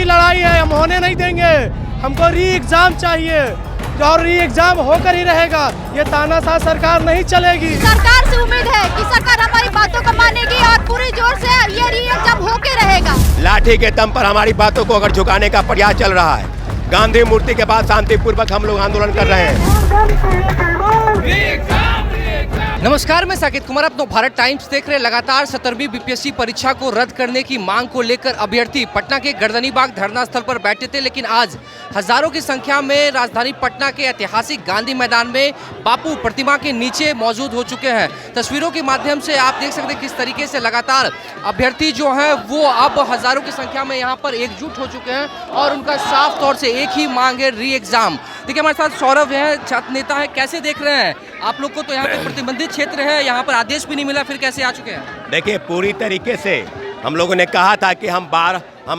की लड़ाई है, हम होने नहीं देंगे। हमको री एग्जाम चाहिए और री एग्जाम होकर ही रहेगा। ये तानाशाह सरकार नहीं चलेगी। सरकार से उम्मीद है कि सरकार हमारी बातों को मानेगी और पूरी जोर से ये री एग्जाम होके रहेगा। लाठी के दम पर हमारी बातों को अगर झुकाने का प्रयास चल रहा है, गांधी मूर्ति के बाद शांतिपूर्वक हम लोग आंदोलन कर रहे हैं। नमस्कार, मैं साकेत कुमार, आप भारत टाइम्स देख रहे हैं। लगातार 17वीं बीपीएससी परीक्षा को रद्द करने की मांग को लेकर अभ्यर्थी पटना के गर्दनीबाग धरना स्थल पर बैठे थे, लेकिन आज हजारों की संख्या में राजधानी पटना के ऐतिहासिक गांधी मैदान में बापू प्रतिमा के नीचे मौजूद हो चुके हैं। तस्वीरों के माध्यम से आप देख सकते हैं किस तरीके से लगातार अभ्यर्थी जो हैं वो अब हजारों की संख्या में यहाँ पर एकजुट हो चुके हैं और उनका साफ तौर से एक ही मांग है, री एग्जाम। देखिए, हमारे साथ सौरभ है, छात्र नेता है। कैसे देख रहे हैं आप लोग को? तो यहाँ पे प्रतिबंधित क्षेत्र है, यहाँ पर आदेश भी नहीं मिला, फिर कैसे आ चुके हैं? देखिए, पूरी तरीके से हम लोगों ने कहा था कि हम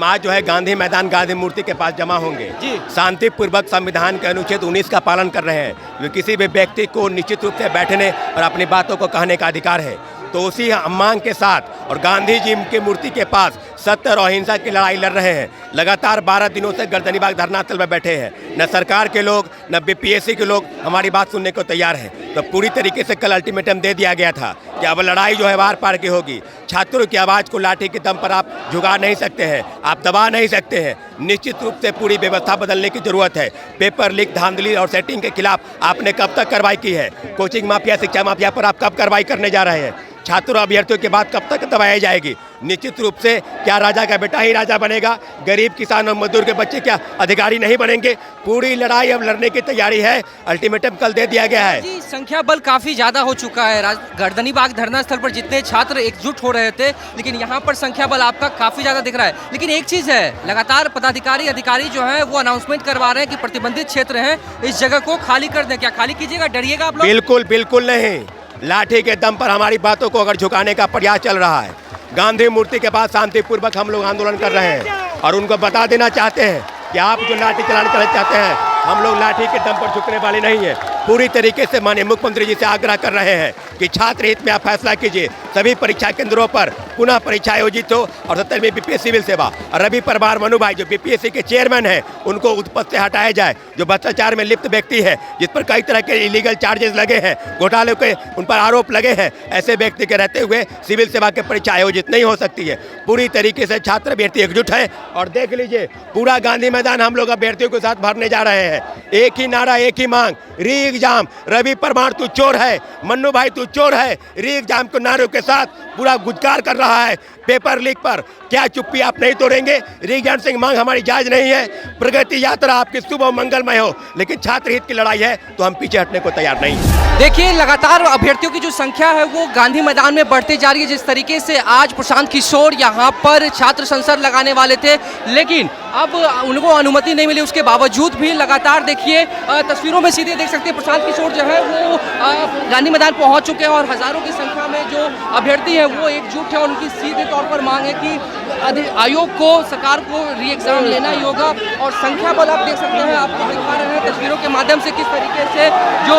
आज जो है गांधी मैदान गांधी मूर्ति के पास जमा होंगे। शांतिपूर्वक संविधान के अनुच्छेद 19 का पालन कर रहे हैं। किसी भी व्यक्ति को निश्चित रूप से बैठने और अपनी बातों को कहने का अधिकार है। तो उसी मांग के साथ और गांधी जी की मूर्ति के पास सत्य और अहिंसा की लड़ाई लड़ रहे हैं। लगातार 12 दिनों से गर्दनीबाग धरनास्थल पर बैठे हैं। न सरकार के लोग न बीपीएससी के लोग हमारी बात सुनने को तैयार हैं। तो पूरी तरीके से कल अल्टीमेटम दे दिया गया था कि अब लड़ाई जो है वार पार की होगी। छात्रों की आवाज़ को लाठी के दम पर आप झुका नहीं सकते हैं, आप दबा नहीं सकते हैं। निश्चित रूप से पूरी व्यवस्था बदलने की जरूरत है। पेपर लीक, धांधली और सेटिंग के खिलाफ आपने कब तक कार्रवाई की है? कोचिंग माफिया, शिक्षा माफिया पर आप कब कार्रवाई करने जा रहे हैं? छात्रों अभ्यर्थियों के बाद कब तक दबाई जाएगी? निश्चित रूप से क्या राजा का बेटा ही राजा बनेगा? गरीब किसान और मजदूर के बच्चे क्या अधिकारी नहीं बनेंगे? पूरी लड़ाई अब लड़ने की तैयारी है। अल्टीमेटम कल दे दिया गया है। जी, संख्या बल काफी ज्यादा हो चुका है। गर्दनीबाग धरना स्थल पर जितने छात्र एकजुट हो रहे थे, लेकिन यहाँ पर संख्या बल आपका काफी ज्यादा दिख रहा है। लेकिन एक चीज है, लगातार पदाधिकारी अधिकारी जो है वो अनाउंसमेंट करवा रहे हैं कि प्रतिबंधित क्षेत्र है, इस जगह को खाली कर दें। क्या खाली कीजिएगा? डरिएगा आप लोग? बिल्कुल बिल्कुल नहीं। लाठी के दम पर हमारी बातों को अगर झुकाने का प्रयास चल रहा है, गांधी मूर्ति के पास शांतिपूर्वक हम लोग आंदोलन कर रहे हैं और उनको बता देना चाहते हैं कि आप जो लाठी चलाना चाहते हैं, हम लोग लाठी के दम पर झुकने वाले नहीं हैं। पूरी तरीके से माननीय मुख्यमंत्री जी से आग्रह कर रहे हैं कि छात्र हित में आप फैसला कीजिए। सभी परीक्षा केंद्रों पर पुनः परीक्षा आयोजित हो और 17वीं बीपीएससी सिविल सेवा और रवि परमार मनु भाई जो बीपीएससी के चेयरमैन हैं, उनको उस पद से हटाया जाए। जो भ्रष्टाचार में लिप्त व्यक्ति है, जिस पर कई तरह के इलीगल चार्जेस लगे हैं, घोटाले के उन पर आरोप लगे हैं, ऐसे व्यक्ति के रहते हुए सिविल सेवा की परीक्षा आयोजित नहीं हो सकती है। पूरी तरीके से छात्र अभ्यर्थी एकजुट है और देख लीजिए पूरा गांधी मैदान हम लोग अभ्यर्थियों के साथ भरने जा रहे हैं। एक ही नारा, एक ही मांग, री एग्जाम। रवि परमार तू चोर है, मन्नू भाई तू चोर है। री एग्जाम को नारों के साथ पूरा गुजकार कर रहा है। पेपर लीक पर क्या चुप्पी आप नहीं तोड़ेंगे? री एग्जाम से मांग हमारी जायज नहीं है। प्रगति यात्रा आपकी शुभ और मंगलमय हो, लेकिन छात्र हित की लड़ाई है तो हम पीछे हटने को तैयार नहीं। देखिए, लगातार अभ्यर्थियों की जो संख्या है वो गांधी मैदान में बढ़ती जा रही है। जिस तरीके से आज प्रशांत किशोर यहाँ पर छात्र संसद लगाने वाले थे, लेकिन अब उनको अनुमति नहीं मिली। उसके बावजूद भी लगातार देखिए तस्वीरों में सीधे देख सकते हैं प्रशांत किशोर जो है वो गांधी मैदान पहुँच चुके हैं और हजारों की संख्या में जो अभ्यर्थी हैं वो एकजुट है और उनकी सीधे तौर पर मांग है कि आयोग को, सरकार को री एग्जाम लेना ही होगा। और संख्या बल आप देख सकते हैं, आपको दिखा रहे हैं तस्वीरों के माध्यम से किस तरीके से जो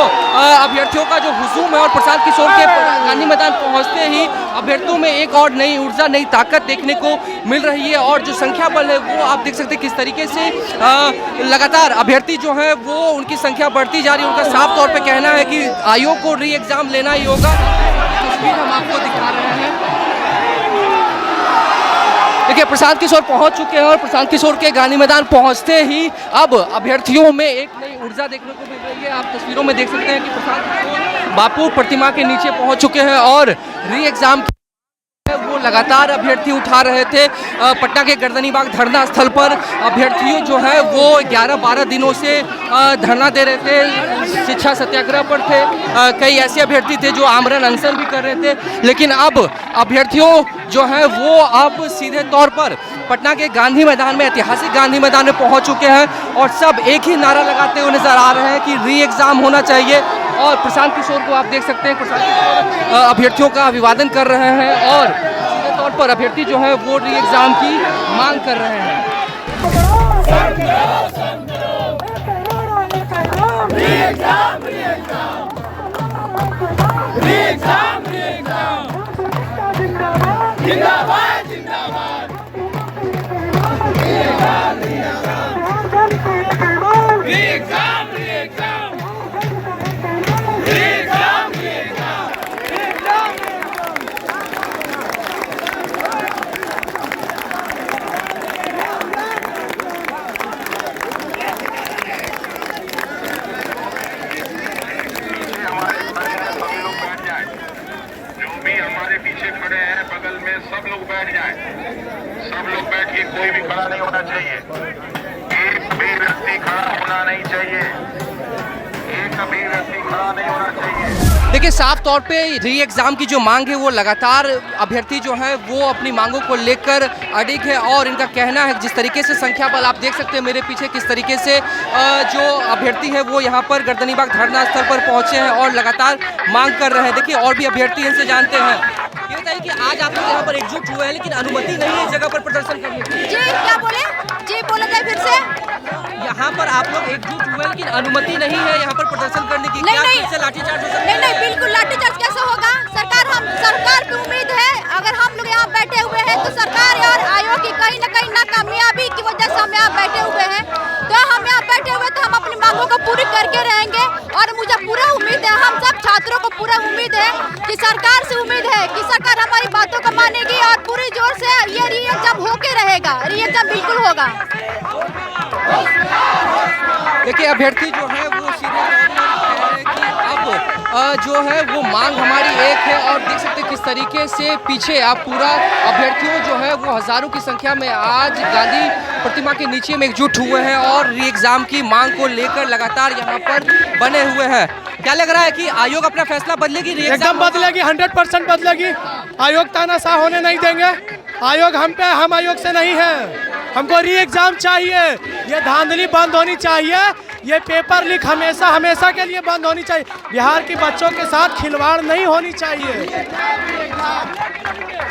अभ्यर्थियों का जो हुजूम है। और प्रशांत किशोर के गांधी मैदान पहुंचते ही अभ्यर्थियों में एक और नई ऊर्जा, नई ताकत देखने को मिल रही है। और जो संख्या बल है वो आप देख सकते हैं किस तरीके से लगातार अभ्यर्थी जो है वो उनकी संख्या बढ़ती जा रही है। उनका साफ तौर पर कहना है कि आयोग को री एग्जाम लेना ही होगा। तस्वीर हम आपको दिखा रहे हैं। देखिए, प्रशांत किशोर पहुंच चुके हैं और प्रशांत किशोर के गांधी मैदान पहुंचते ही अब अभ्यर्थियों में एक नई ऊर्जा देखने को मिल रही है। आप तस्वीरों में देख सकते हैं कि प्रशांत किशोर बापू प्रतिमा के नीचे पहुंच चुके हैं और री एग्जाम वो लगातार अभ्यर्थी उठा रहे थे। पटना के गर्दनीबाग धरना स्थल पर अभ्यर्थियों जो है वो 11-12 दिनों से धरना दे रहे थे, शिक्षा सत्याग्रह पर थे। कई ऐसे अभ्यर्थी थे जो आमरण अनशन भी कर रहे थे, लेकिन अब अभ्यर्थियों जो है वो अब सीधे तौर पर पटना के गांधी मैदान में, ऐतिहासिक गांधी मैदान में पहुंच चुके हैं और सब एक ही नारा लगाते हुए नजर आ रहे हैं कि री एग्जाम होना चाहिए। और प्रशांत किशोर को आप देख सकते हैं, प्रशांत किशोर अभ्यर्थियों का अभिवादन कर रहे हैं और सीधे तौर पर अभ्यर्थी जो है वो री एग्जाम की मांग कर रहे हैं। जिंदाबाद जिंदाबाद हमारे पीछे खड़े हैं बगल में, सब लोग बैठ जाएं। सब लोग बैठिए, कोई भी खड़ा नहीं होना चाहिए। एक भी व्यक्ति खड़ा होना नहीं चाहिए। एक भी व्यक्ति खड़ा नहीं होना चाहिए। देखिए, साफ तौर पे री एग्ज़ाम की जो मांग है वो लगातार अभ्यर्थी जो है वो अपनी मांगों को लेकर अडिग है और इनका कहना है जिस तरीके से संख्या बल आप देख सकते हैं मेरे पीछे किस तरीके से जो अभ्यर्थी है वो यहाँ पर गर्दनीबाग धरना स्थल पर पहुँचे हैं और लगातार मांग कर रहे हैं। देखिए, और भी अभ्यर्थी इनसे जानते हैं। ये बताइए कि आज आप लोग यहाँ पर एकजुट हुए हैं लेकिन अनुमति नहीं है इस जगह पर प्रदर्शन करने की। जी क्या बोले? जी बोला जाए फिर से। यहाँ पर आप लोग एकजुट हुए लेकिन अनुमति नहीं है यहाँ पर प्रदर्शन करने की। नहीं, क्या नहीं। फिर से लाठीचार्ज हो सकता है? नहीं, बिल्कुल लाठीचार्ज कैसे होगा? सरकार पे उम्मीद है। अगर हम लोग यहाँ बैठे हुए हैं तो सरकार और आयोग की कहीं न कहीं नाकामयाबी की वजह से हम यहाँ बैठे हुए हैं। तो हम यहाँ बैठे हुए तो हम अपनी मांगों को पूरी करके रहेंगे और मुझे पूरा उम्मीद है, हम सब छात्रों को पूरा उम्मीद है कि सरकार से उम्मीद है कि सरकार हमारी बातों को मानेगी और पूरी जोर से ये री एग्जाम होके रहेगा। री एग्जाम बिल्कुल होगा। देखिए, अभ्यर्थी जो है वो सीधे तौर पर कह रहे हैं कि अब जो है वो मांग हमारी एक है और देख सकते हैं किस तरीके से पीछे आप पूरा अभ्यर्थियों जो है वो हजारों की संख्या में आज गांधी प्रतिमा के नीचे में एकजुट हुए हैं और री एग्जाम की मांग को लेकर लगातार यहाँ पर बने हुए हैं। क्या लग रहा है कि आयोग अपना फैसला बदलेगी? री एकदम बदलेगी, 100% बदलेगी। आयोग तानाशाह होने नहीं देंगे। आयोग हम पे, हम आयोग से नहीं है। हमको री एग्जाम चाहिए। ये धांधली बंद होनी चाहिए। ये पेपर लीक हमेशा हमेशा के लिए बंद होनी चाहिए। बिहार के बच्चों के साथ खिलवाड़ नहीं होनी चाहिए।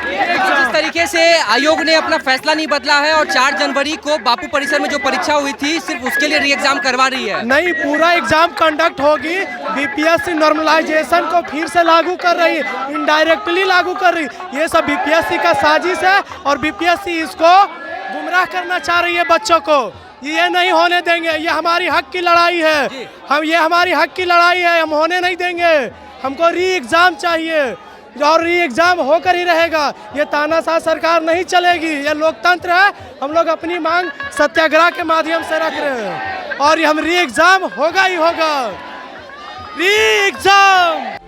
जिस तरीके से आयोग ने अपना फैसला नहीं बदला है और 4 जनवरी को बापू परिसर में जो परीक्षा हुई थी सिर्फ उसके लिए री एग्जाम करवा रही है। नहीं, पूरा एग्जाम कंडक्ट होगी। बीपीएससी नॉर्मलाइजेशन को फिर से लागू कर रही है, इनडायरेक्टली लागू कर रही है। ये सब बीपीएससी का साजिश है और बीपीएससी इसको गुमराह करना चाह रही है बच्चों को। ये नहीं होने देंगे। ये हमारी हक की लड़ाई है। ये हमारी हक की लड़ाई है, हम होने नहीं देंगे। हमको री एग्जाम चाहिए और री एग्जाम होकर ही रहेगा। ये तानाशाह सरकार नहीं चलेगी। ये लोकतंत्र है। हम लोग अपनी मांग सत्याग्रह के माध्यम से रख रहे हैं और हम री एग्जाम होगा ही होगा। री एग्जाम।